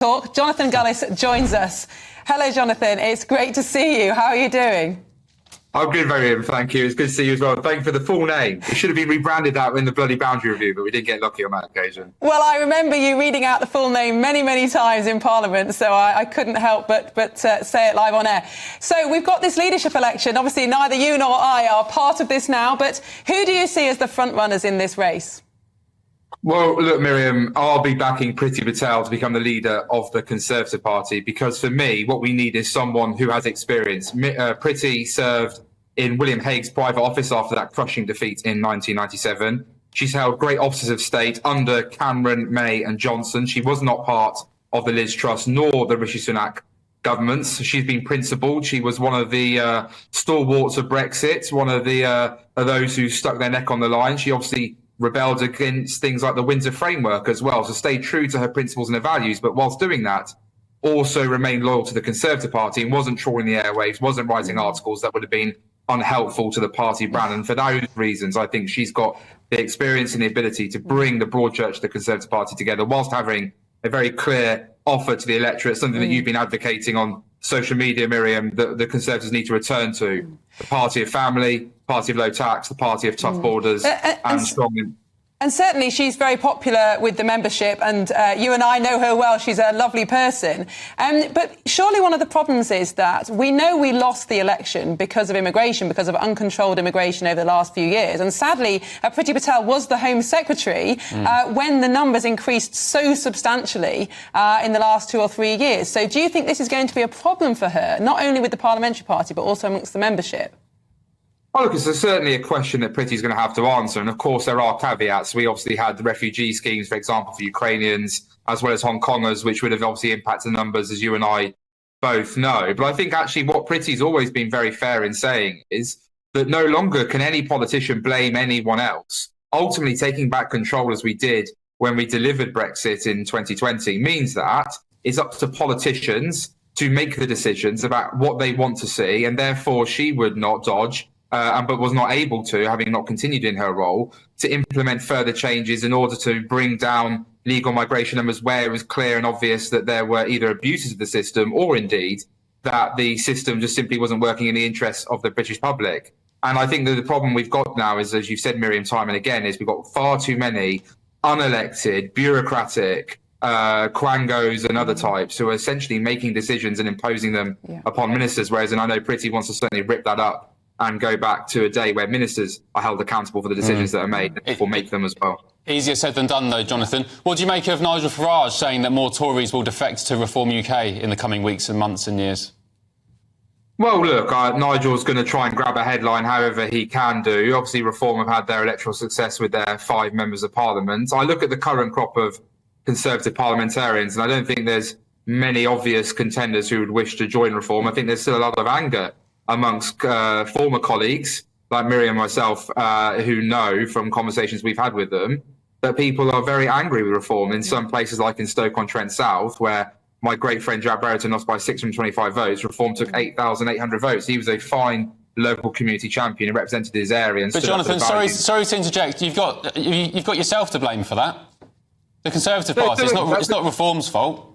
Talk. Jonathan Gullis joins us. Hello, Jonathan. It's great to see you. How are you doing? I'm good, Miriam. Thank you. It's good to see you as well. Thank you for the full name. It should have been rebranded that in the bloody boundary review, but we didn't get lucky on that occasion. Well, I remember you reading out the full name many, many times in Parliament, so I couldn't help but say it live on air. So we've got this leadership election. Obviously, neither you nor I are part of this now, but who do you see as the front runners in this race? Well, look, Miriam, I'll be backing Priti Patel to become the leader of the Conservative Party because for me, what we need is someone who has experience. Priti served in William Hague's private office after that crushing defeat in 1997. She's held great offices of state under Cameron, May and Johnson. She was not part of the Liz Truss nor the Rishi Sunak governments. She's been principled. She was one of the stalwarts of Brexit, one of those who stuck their neck on the line. She obviously rebelled against things like the Windsor Framework as well, so stayed true to her principles and her values, but whilst doing that, also remained loyal to the Conservative Party and wasn't trawling the airwaves, wasn't writing articles that would have been unhelpful to the party brand. And for those reasons, I think she's got the experience and the ability to bring the broad church of the Conservative Party together whilst having a very clear offer to the electorate, something that you've been advocating on social media, Miriam, that the Conservatives need to return to. The party of family, party of low tax, the party of tough borders and strong... And certainly she's very popular with the membership, and you and I know her well. She's a lovely person. But surely one of the problems is that we know we lost the election because of immigration, because of uncontrolled immigration over the last few years. And sadly, Priti Patel was the Home Secretary when the numbers increased so substantially in the last 2 or 3 years. So do you think this is going to be a problem for her, not only with the Parliamentary Party, but also amongst the membership? Oh, look, it's certainly a question that Priti's going to have to answer. And of course, there are caveats. We obviously had the refugee schemes, for example, for Ukrainians, as well as Hong Kongers, which would have obviously impacted the numbers, as you and I both know. But I think actually what Priti's always been very fair in saying is that no longer can any politician blame anyone else. Ultimately, taking back control as we did when we delivered Brexit in 2020 means that it's up to politicians to make the decisions about what they want to see. And therefore, she would not dodge but was not able to, having not continued in her role, to implement further changes in order to bring down legal migration numbers where it was clear and obvious that there were either abuses of the system or indeed that the system just simply wasn't working in the interests of the British public. And I think that the problem we've got now is, as you've said, Miriam, time and again, is we've got far too many unelected, bureaucratic quangos and other types who are essentially making decisions and imposing them upon ministers, whereas, and I know Priti wants to certainly rip that up and go back to a day where ministers are held accountable for the decisions that are made and will make them as well. Easier said than done, though, Jonathan. What do you make of Nigel Farage saying that more Tories will defect to Reform UK in the coming weeks and months and years? Well, look, Nigel's going to try and grab a headline however he can do. Obviously, Reform have had their electoral success with their 5 members of Parliament. I look at the current crop of Conservative parliamentarians, and I don't think there's many obvious contenders who would wish to join Reform. I think there's still a lot of anger amongst former colleagues like Miriam and myself, who know from conversations we've had with them that people are very angry with Reform in some places like in Stoke-on-Trent South, where my great friend Jack Brereton lost by 625 votes. Reform took 8,800 votes. He was a fine local community champion who represented his area. And but Jonathan, sorry to interject. You've got yourself to blame for that. The Conservative Party. It's not Reform's fault.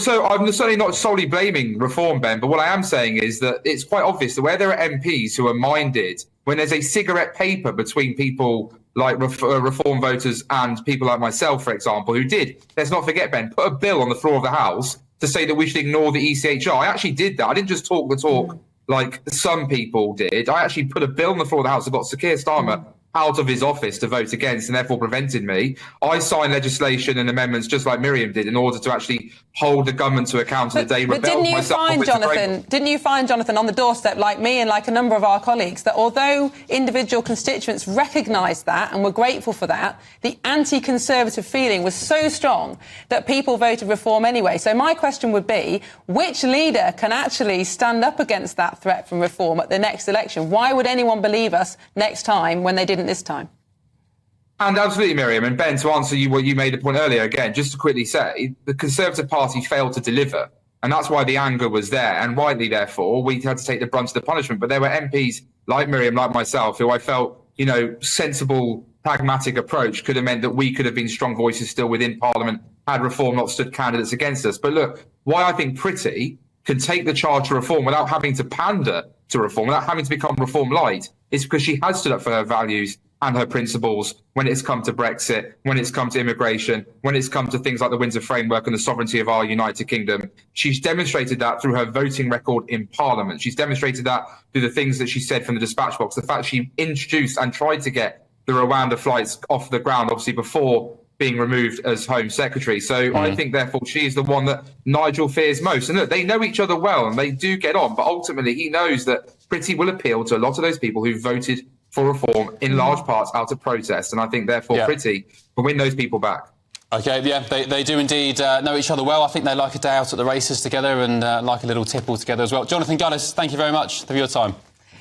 So I'm certainly not solely blaming Reform, Ben, but what I am saying is that it's quite obvious that where there are MPs who are minded, when there's a cigarette paper between people like Reform voters and people like myself, for example, who did, let's not forget, Ben, put a bill on the floor of the House to say that we should ignore the ECHR. I actually did that. I didn't just talk the talk like some people did. I actually put a bill on the floor of the House that got Sir Keir Starmer out of his office to vote against and therefore prevented me. I signed legislation and amendments just like Miriam did in order to actually hold the government to account on the day But didn't you find, Jonathan, on the doorstep, like me and like a number of our colleagues, that although individual constituents recognised that and were grateful for that, the anti-Conservative feeling was so strong that people voted Reform anyway? So my question would be, which leader can actually stand up against that threat from Reform at the next election? Why would anyone believe us next time when they didn't this time? And absolutely, Miriam. And Ben, to answer you what you made a point earlier, again, just to quickly say, the Conservative Party failed to deliver. And that's why the anger was there. And rightly, therefore, we had to take the brunt of the punishment. But there were MPs like Miriam, like myself, who I felt, sensible, pragmatic approach could have meant that we could have been strong voices still within Parliament had Reform not stood candidates against us. But look, why I think Priti can take the charge to Reform without having to pander to Reform, without having to become Reform light, is because she has stood up for her values and her principles when it's come to Brexit, when it's come to immigration, when it's come to things like the Windsor Framework and the sovereignty of our United Kingdom. She's demonstrated that through her voting record in Parliament. She's demonstrated that through the things that she said from the dispatch box, the fact she introduced and tried to get the Rwanda flights off the ground, obviously before being removed as Home Secretary. So I think, therefore, she is the one that Nigel fears most. And look, they know each other well and they do get on, but ultimately he knows that Priti will appeal to a lot of those people who voted for Reform in large parts out of protest. And I think, therefore, Priti can win those people back. OK, yeah, they do indeed know each other well. I think they like a day out at the races together and like a little tipple together as well. Jonathan Gullis, thank you very much for your time.